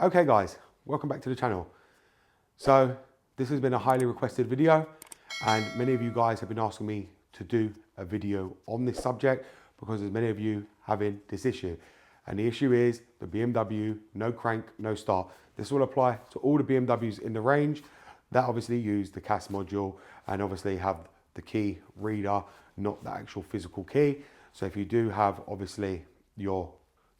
Okay guys, welcome back to the channel. So this has been a highly requested video and many of you guys have been asking me to do a video on this subject because there's many of you having this issue. And the issue is the BMW no crank, no start. This will apply to all the BMWs in the range that obviously use the CAS module and obviously have the key reader, not the actual physical key. So if you do have obviously your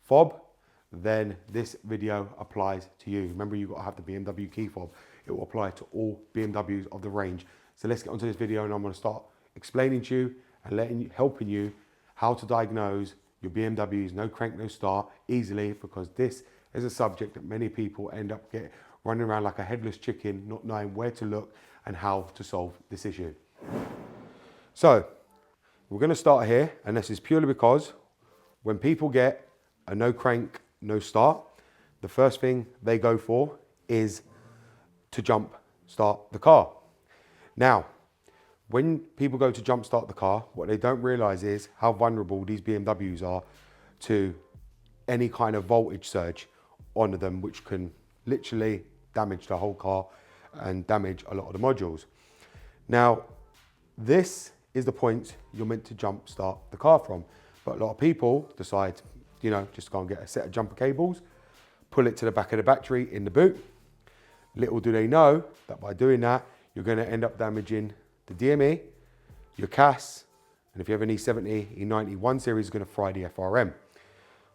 fob, then this video applies to you. Remember, you've got to have the BMW key fob. It will apply to all BMWs of the range. So let's get onto this video and I'm going to start explaining to you and helping you how to diagnose your BMWs no crank, no start easily, because this is a subject that many people end up running around like a headless chicken, not knowing where to look and how to solve this issue. So we're going to start here, and this is purely because when people get a no crank, no start, the first thing they go for is to jump start the car. Now, when people go to jump start the car, what they don't realize is how vulnerable these BMWs are to any kind of voltage surge onto them, which can literally damage the whole car and damage a lot of the modules. Now, this is the point you're meant to jump start the car from, but a lot of people decide, just go and get a set of jumper cables, pull it to the back of the battery in the boot. Little do they know that by doing that, you're going to end up damaging the DME, your CAS, and if you have an E70, E90 1 series is going to fry the FRM.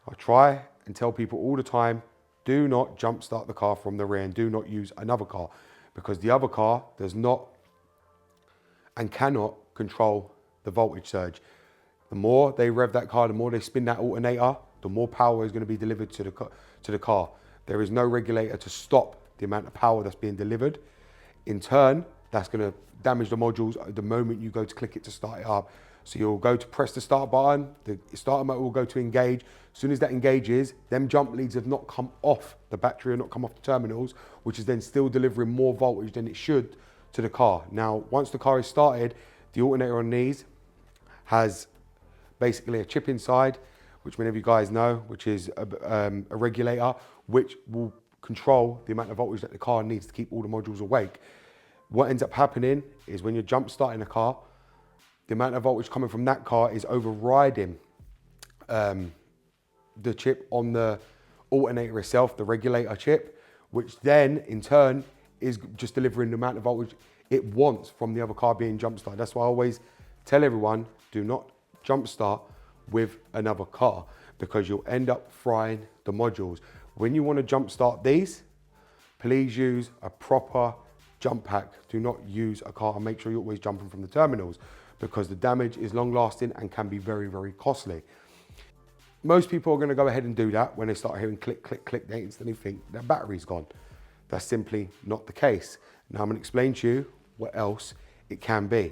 I try and tell people all the time, do not jump start the car from the rear and do not use another car, because the other car does not and cannot control the voltage surge. The more they rev that car, the more they spin that alternator, the more power is going to be delivered to the car. There is no regulator to stop the amount of power that's being delivered. In turn, that's going to damage the modules the moment you go to click it to start it up. So you'll go to press the start button, the starter motor will go to engage. As soon as that engages, them jump leads have not come off the battery or not come off the terminals, which is then still delivering more voltage than it should to the car. Now, once the car is started, the alternator on these has basically a chip inside, which many of you guys know, which is a regulator, which will control the amount of voltage that the car needs to keep all the modules awake. What ends up happening is when you're jump starting a car, the amount of voltage coming from that car is overriding the chip on the alternator itself, the regulator chip, which then in turn is just delivering the amount of voltage it wants from the other car being jump started. That's why I always tell everyone, do not jump start with another car, because you'll end up frying the modules. When you want to jump start these, please use a proper jump pack. Do not use a car, and make sure you're always jumping from the terminals, because the damage is long lasting and can be very, very costly. Most people are going to go ahead and do that. When they start hearing click, click, click, they instantly think their battery's gone. That's simply not the case. Now I'm going to explain to you what else it can be.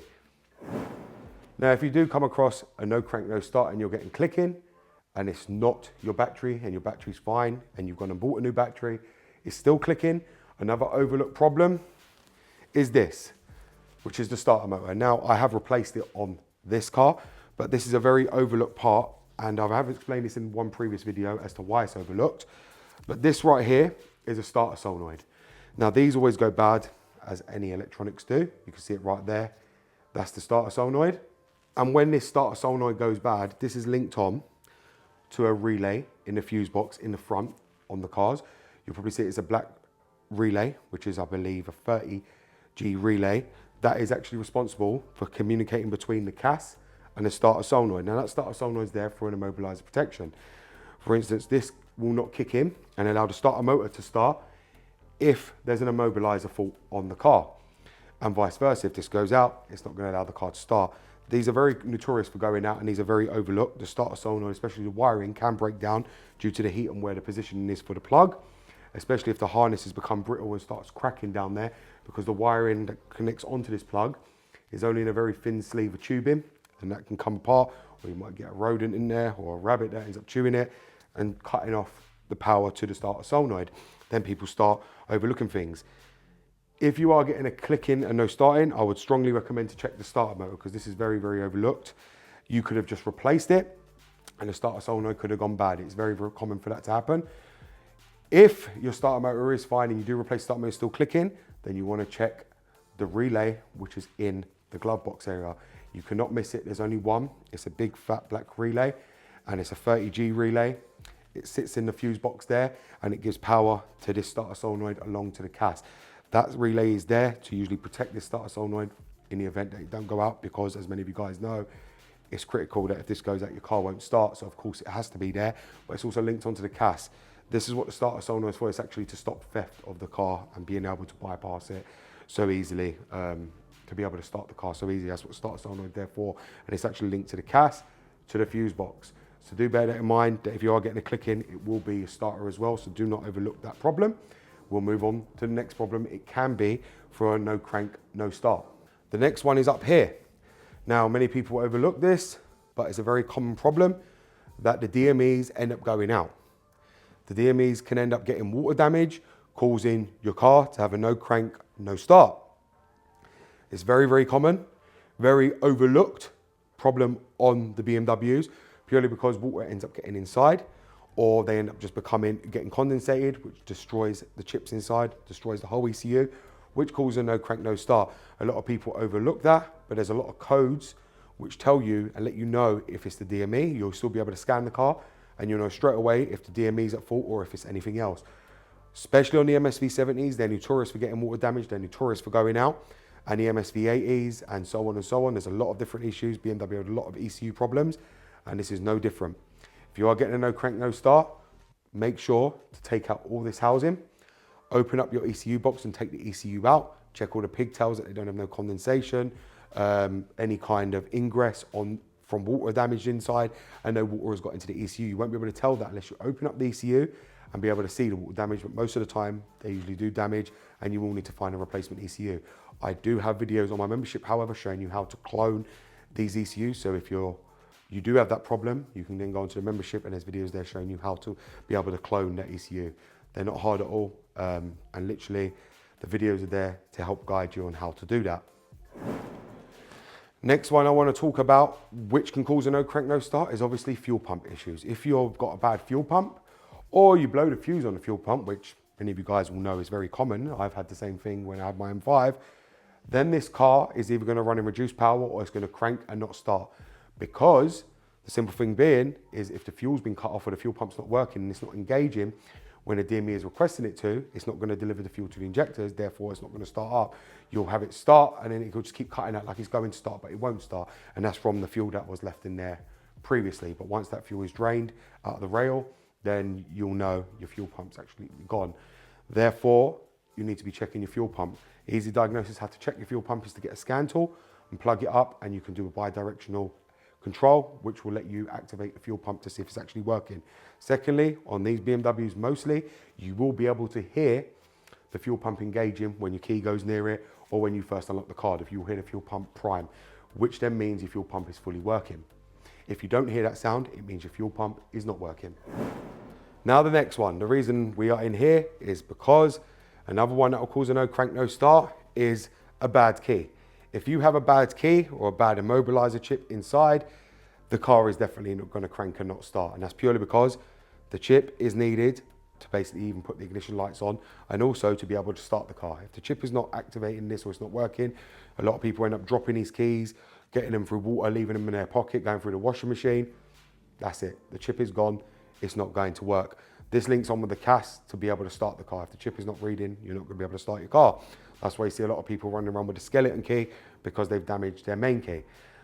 Now, if you do come across a no crank, no start and you're getting clicking and it's not your battery and your battery's fine and you've gone and bought a new battery, it's still clicking, another overlooked problem is this, which is the starter motor. Now, I have replaced it on this car, but this is a very overlooked part, and I have explained this in one previous video as to why it's overlooked. But this right here is a starter solenoid. Now, these always go bad, as any electronics do. You can see it right there. That's the starter solenoid. And when this starter solenoid goes bad, this is linked on to a relay in the fuse box in the front on the cars. You'll probably see it's a black relay, which is, I believe, a 30G relay. That is actually responsible for communicating between the CAS and the starter solenoid. Now, that starter solenoid is there for an immobilizer protection. For instance, this will not kick in and allow the starter motor to start if there's an immobilizer fault on the car, and vice versa. If this goes out, it's not going to allow the car to start. These are very notorious for going out, and these are very overlooked. The starter solenoid, especially the wiring, can break down due to the heat and where the positioning is for the plug, especially if the harness has become brittle and starts cracking down there, because the wiring that connects onto this plug is only in a very thin sleeve of tubing, and that can come apart, or you might get a rodent in there or a rabbit that ends up chewing it and cutting off the power to the starter solenoid. Then people start overlooking things. If you are getting a clicking and no starting, I would strongly recommend to check the starter motor, because this is very, very overlooked. You could have just replaced it and the starter solenoid could have gone bad. It's very, very common for that to happen. If your starter motor is fine and you do replace starter motor still clicking, then you want to check the relay, which is in the glove box area. You cannot miss it. There's only one. It's a big fat black relay, and it's a 30G relay. It sits in the fuse box there, and it gives power to this starter solenoid along to the CAS. That relay is there to usually protect this starter solenoid in the event that it don't go out, because as many of you guys know, it's critical that if this goes out, your car won't start. So of course it has to be there, but it's also linked onto the CAS. This is what the starter solenoid is for. It's actually to stop theft of the car and being able to bypass it so easily, to be able to start the car so easily. That's what the starter solenoid is there for. And it's actually linked to the CAS, to the fuse box. So do bear that in mind, that if you are getting a click in, it will be a starter as well. So do not overlook that problem. We'll move on to the next problem. It can be for a no crank, no start. The next one is up here. Now, many people overlook this, but it's a very common problem that the DMEs end up going out. The DMEs can end up getting water damage, causing your car to have a no crank, no start. It's very, very common, very overlooked problem on the BMWs, purely because water ends up getting inside, or they end up just getting condensated, which destroys the chips inside, destroys the whole ECU, which causes a no crank, no start. A lot of people overlook that, but there's a lot of codes which tell you and let you know if it's the DME. You'll still be able to scan the car and you'll know straight away if the DME is at fault or if it's anything else. Especially on the MSV70s, they're notorious for getting water damage, they're notorious for going out, and the MSV80s and so on and so on. There's a lot of different issues. BMW had a lot of ECU problems, and this is no different. If you are getting a no crank, no start, make sure to take out all this housing, open up your ECU box and take the ECU out, check all the pigtails that they don't have no condensation, any kind of ingress from water damage inside, and no water has got into the ECU. You won't be able to tell that unless you open up the ECU and be able to see the water damage, but most of the time they usually do damage and you will need to find a replacement ECU. I do have videos on my membership, however, showing you how to clone these ECUs. So if you do have that problem, you can then go onto the membership and there's videos there showing you how to be able to clone that ECU. They're not hard at all, and literally the videos are there to help guide you on how to do that. Next one I want to talk about, which can cause a no crank, no start, is obviously fuel pump issues. If you've got a bad fuel pump, or you blow the fuse on the fuel pump, which many of you guys will know is very common, I've had the same thing when I had my M5, then this car is either going to run in reduced power or it's going to crank and not start. Because the simple thing being is if the fuel's been cut off or the fuel pump's not working and it's not engaging when the DME is requesting it to, it's not going to deliver the fuel to the injectors, therefore it's not going to start up. You'll have it start and then it will just keep cutting out like it's going to start, but it won't start. And that's from the fuel that was left in there previously. But once that fuel is drained out of the rail, then you'll know your fuel pump's actually gone. Therefore, you need to be checking your fuel pump. Easy diagnosis how to check your fuel pump is to get a scan tool and plug it up, and you can do a bi-directional control, which will let you activate the fuel pump to see if it's actually working. Secondly, on these BMWs mostly, you will be able to hear the fuel pump engaging when your key goes near it or when you first unlock the card. If you hear the fuel pump prime, which then means your fuel pump is fully working. If you don't hear that sound, it means your fuel pump is not working. Now the next one, the reason we are in here is because another one that will cause a no crank, no start is a bad key. If you have a bad key or a bad immobilizer chip inside, the car is definitely not going to crank and not start. And that's purely because the chip is needed to basically even put the ignition lights on and also to be able to start the car. If the chip is not activating this or it's not working, a lot of people end up dropping these keys, getting them through water, leaving them in their pocket, going through the washing machine. That's it. The chip is gone. It's not going to work. This links on with the CAS to be able to start the car. If the chip is not reading, you're not going to be able to start your car. That's why you see a lot of people running around with a skeleton key because they've damaged their main key.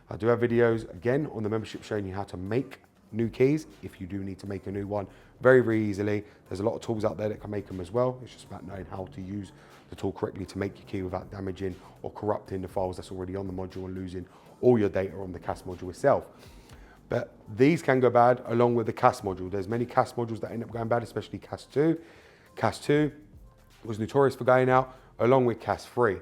I do have videos, again, on the membership showing you how to make new keys if you do need to make a new one very, very easily. There's a lot of tools out there that can make them as well. It's just about knowing how to use the tool correctly to make your key without damaging or corrupting the files that's already on the module and losing all your data on the CAS module itself. But these can go bad along with the CAS module. There's many CAS modules that end up going bad, especially CAS 2. CAS 2 was notorious for going out, along with CAS 3.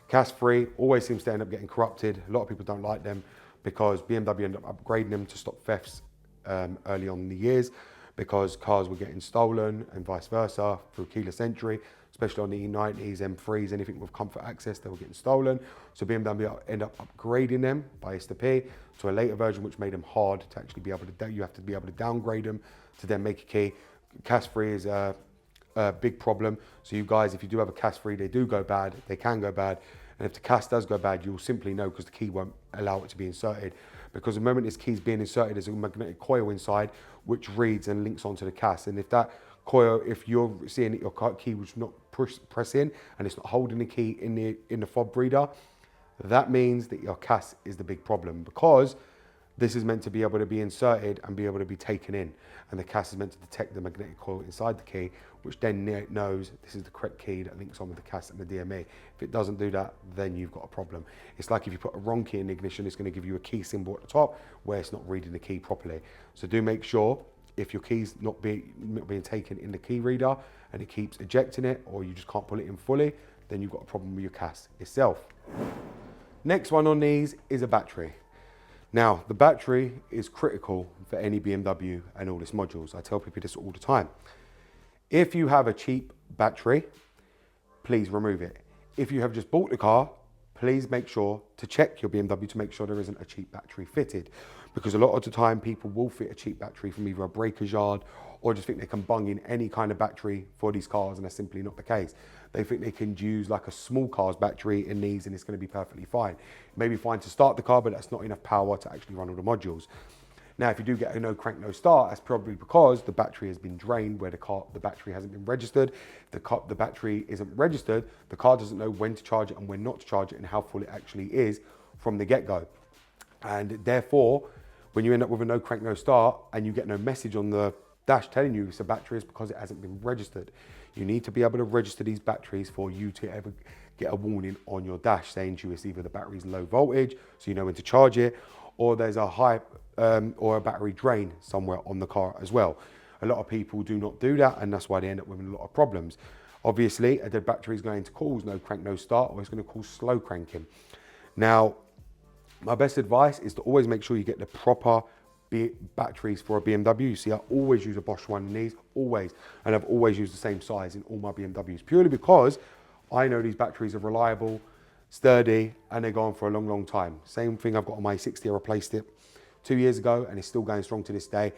CAS 3 always seems to end up getting corrupted. A lot of people don't like them because BMW ended up upgrading them to stop thefts early on in the years because cars were getting stolen and vice versa through keyless entry, especially on the E90s, M3s, anything with comfort access, they were getting stolen. So BMW ended up upgrading them by S2P to a later version, which made them hard to actually be able to, you have to be able to downgrade them to then make a key. CAS 3 is a big problem. So you guys, if you do have a CAS free, they do go bad, they can go bad. And if the CAS does go bad, you'll simply know because the key won't allow it to be inserted. Because the moment this key is being inserted, there's a magnetic coil inside which reads and links onto the CAS. And if that coil, if you're seeing that your key was not press in and it's not holding the key in the fob reader, that means that your CAS is the big problem, because this is meant to be able to be inserted and be able to be taken in. And the CAS is meant to detect the magnetic coil inside the key, which then knows this is the correct key that links on with the CAS and the DME. If it doesn't do that, then you've got a problem. It's like if you put a wrong key in the ignition, it's going to give you a key symbol at the top where it's not reading the key properly. So do make sure if your key's not being taken in the key reader and it keeps ejecting it, or you just can't pull it in fully, then you've got a problem with your CAS itself. Next one on these is a battery. Now, the battery is critical for any BMW and all its modules. I tell people this all the time. If you have a cheap battery, please remove it. If you have just bought the car, please make sure to check your BMW to make sure there isn't a cheap battery fitted. Because a lot of the time people will fit a cheap battery from either a breaker's yard or just think they can bung in any kind of battery for these cars, and that's simply not the case. They think they can use like a small car's battery in these and it's going to be perfectly fine. It may be fine to start the car, but that's not enough power to actually run all the modules. Now, if you do get a no crank, no start, that's probably because the battery has been drained where the battery hasn't been registered. The battery isn't registered, the car doesn't know when to charge it and when not to charge it and how full it actually is from the get-go. And therefore, when you end up with a no crank, no start and you get no message on the dash telling you it's a battery, is because it hasn't been registered. You need to be able to register these batteries for you to ever get a warning on your dash saying to you it's either the battery's low voltage, so you know when to charge it, or there's a high or a battery drain somewhere on the car as well. A lot of people do not do that, and that's why they end up with a lot of problems. Obviously, a dead battery is going to cause no crank, no start, or it's going to cause slow cranking. Now, my best advice is to always make sure you get the proper batteries for a BMW. You see, I always use a Bosch one in these, always. And I've always used the same size in all my BMWs, purely because I know these batteries are reliable, sturdy, and they're going for a long, long time. Same thing I've got on my E60. I replaced it 2 years ago and it's still going strong to this day.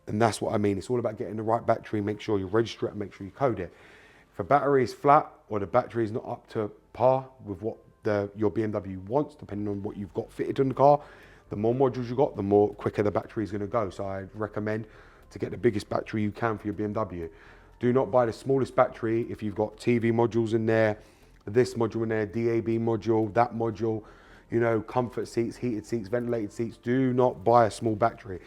And that's what I mean. It's all about getting the right battery, make sure you register it and make sure you code it. If a battery is flat or the battery is not up to par with what your BMW wants, depending on what you've got fitted in the car, the more modules you got, the more quicker the battery is going to go. So I recommend to get the biggest battery you can for your BMW. Do not buy the smallest battery if you've got TV modules in there, this module in there, DAB module, that module, you know, comfort seats, heated seats, ventilated seats. Do not buy a small battery.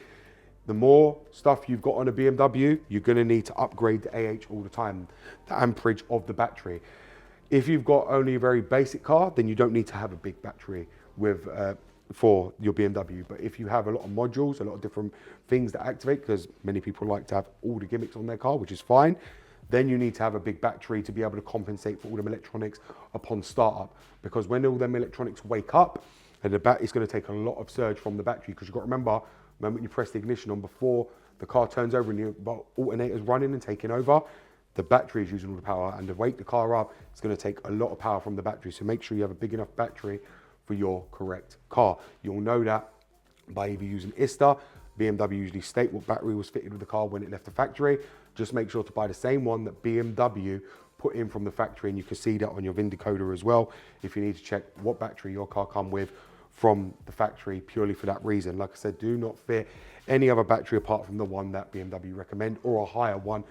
The more stuff you've got on a BMW, you're going to need to upgrade the AH all the time, the amperage of the battery. If you've got only a very basic car, then you don't need to have a big battery with for your BMW. But if you have a lot of modules, a lot of different things that activate, because many people like to have all the gimmicks on their car, which is fine, then you need to have a big battery to be able to compensate for all them electronics upon startup. Because when all them electronics wake up, and it's going to take a lot of surge from the battery, because you've got to remember, the moment you press the ignition on before the car turns over and the alternator's running and taking over, the battery is using all the power, and to wake the car up, it's going to take a lot of power from the battery. So make sure you have a big enough battery for your correct car. You'll know that by either using ISTA. BMW usually state what battery was fitted with the car when it left the factory. Just make sure to buy the same one that BMW put in from the factory, and you can see that on your VIN decoder as well if you need to check what battery your car come with from the factory, purely for that reason. Like I said, do not fit any other battery apart from the one that BMW recommend, or a higher one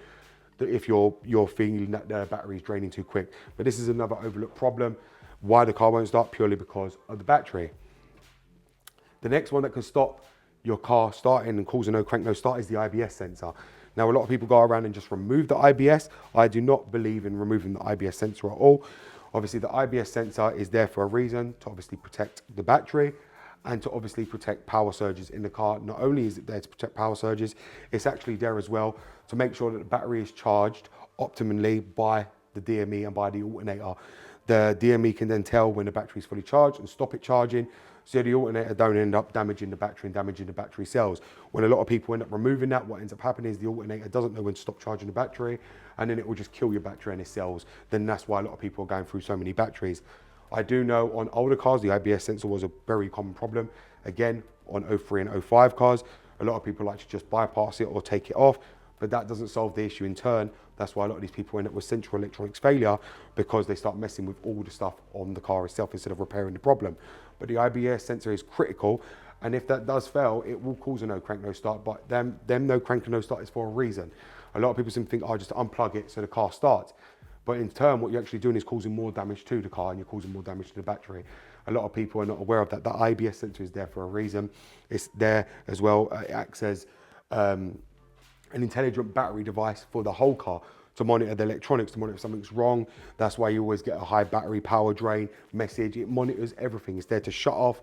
if you're feeling that the battery is draining too quick. But this is another overlooked problem. Why the car won't start? Purely because of the battery. The next one that can stop your car starting and cause a no crank, no start is the IBS sensor. Now, a lot of people go around and just remove the IBS. I do not believe in removing the IBS sensor at all. Obviously, the IBS sensor is there for a reason, to obviously protect the battery and to obviously protect power surges in the car. Not only is it there to protect power surges, it's actually there as well to make sure that the battery is charged optimally by the DME and by the alternator. The DME can then tell when the battery is fully charged and stop it charging, so the alternator don't end up damaging the battery and damaging the battery cells. When a lot of people end up removing that, what ends up happening is the alternator doesn't know when to stop charging the battery, and then it will just kill your battery and its cells. Then that's why a lot of people are going through so many batteries. I do know on older cars, the IBS sensor was a very common problem. Again, on 03 and 05 cars, a lot of people like to just bypass it or take it off. but that doesn't solve the issue in turn. That's why a lot of these people end up with central electronics failure, because they start messing with all the stuff on the car itself instead of repairing the problem. But the IBS sensor is critical, and if that does fail, it will cause a no crank, no start. But them no crank and no start is for a reason. A lot of people seem to think, oh, just unplug it so the car starts. But in turn, what you're actually doing is causing more damage to the car, and you're causing more damage to the battery. A lot of people are not aware of that. The IBS sensor is there for a reason. It's there as well. It acts as an intelligent battery device for the whole car, to monitor the electronics, to monitor if something's wrong. That's why you always get a high battery power drain message. It monitors everything. It's there to shut off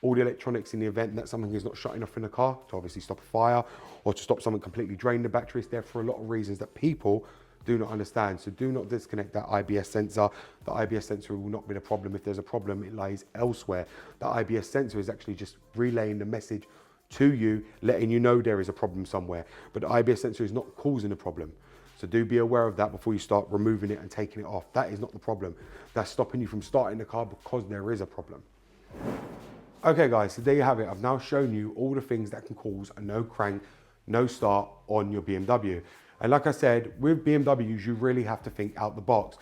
all the electronics in the event that something is not shutting off in the car, to obviously stop a fire or to stop something completely drain the battery. It's there for a lot of reasons that people do not understand. So do not disconnect that IBS sensor. The IBS sensor will not be the problem. If there's a problem, it lies elsewhere. The IBS sensor is actually just relaying the message to you, letting you know there is a problem somewhere. But the IBS sensor is not causing the problem. So do be aware of that before you start removing it and taking it off. That is not the problem. That's stopping you from starting the car because there is a problem. Okay guys, so there you have it. I've now shown you all the things that can cause a no crank, no start on your BMW. And like I said, with BMWs, you really have to think out the box.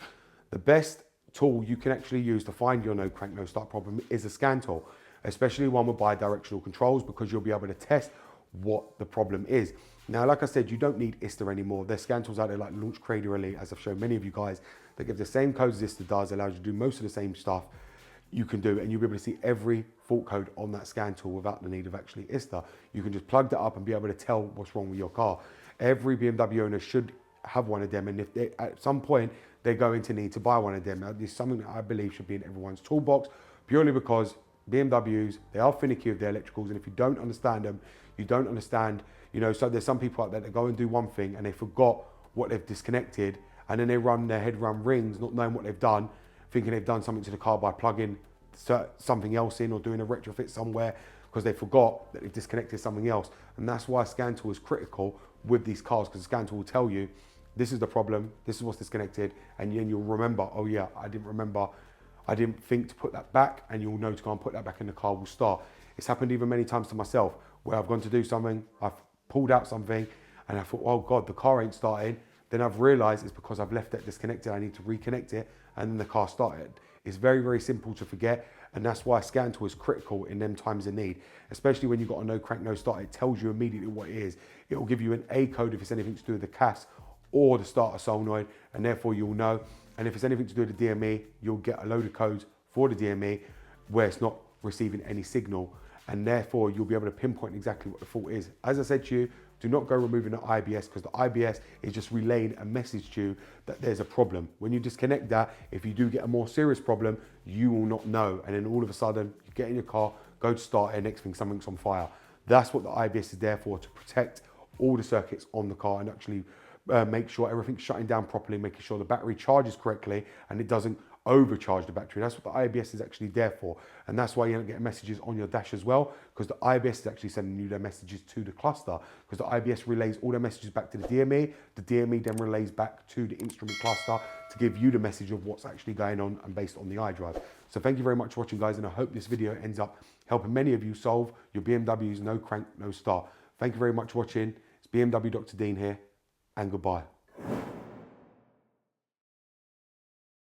The best tool you can actually use to find your no crank, no start problem is a scan tool, especially one with bi-directional controls, because you'll be able to test what the problem is. Now, like I said, you don't need ISTA anymore. There's scan tools out there like Launch Creator Elite, as I've shown many of you guys, that give the same codes as ISTA does, allows you to do most of the same stuff you can do, and you'll be able to see every fault code on that scan tool without the need of actually ISTA. You can just plug that up and be able to tell what's wrong with your car. Every BMW owner should have one of them, and if they, at some point they're going to need to buy one of them. Now, this is something that I believe should be in everyone's toolbox, purely because BMWs, they are finicky with their electricals, and if you don't understand them, you don't understand, so there's some people out there that go and do one thing and they forgot what they've disconnected, and then they run their head run rings, not knowing what they've done, thinking they've done something to the car by plugging something else in or doing a retrofit somewhere, because they forgot that they've disconnected something else. And that's why a scan tool is critical with these cars, because the scan tool will tell you, this is the problem, this is what's disconnected, and then you'll remember, oh yeah, I didn't think to put that back, and you'll know to go and put that back in the car will start. It's happened even many times to myself, where I've gone to do something, I've pulled out something, and I thought, oh God, the car ain't starting. Then I've realized it's because I've left it disconnected, I need to reconnect it, and then the car started. It's very, very simple to forget, and that's why a scan tool is critical in them times of need, especially when you've got a no crank, no start. It tells you immediately what it is. It will give you an A code if it's anything to do with the CAS or the starter solenoid, and therefore you'll know. And if it's anything to do with the DME, you'll get a load of codes for the DME where it's not receiving any signal, and therefore you'll be able to pinpoint exactly what the fault is. As I said to you, do not go removing the IBS, because the IBS is just relaying a message to you that there's a problem. When you disconnect that, if you do get a more serious problem, you will not know. And then all of a sudden, you get in your car, go to start, and next thing, something's on fire. That's what the IBS is there for, to protect all the circuits on the car and actually make sure everything's shutting down properly, making sure the battery charges correctly and it doesn't overcharge the battery. That's what the IBS is actually there for. And that's why you don't get messages on your dash as well, because the IBS is actually sending you their messages to the cluster, because the IBS relays all their messages back to the DME. The DME then relays back to the instrument cluster to give you the message of what's actually going on and based on the iDrive. So thank you very much for watching, guys, and I hope this video ends up helping many of you solve your BMW's no crank, no start. Thank you very much for watching. It's BMW Dr. Dean here, and goodbye.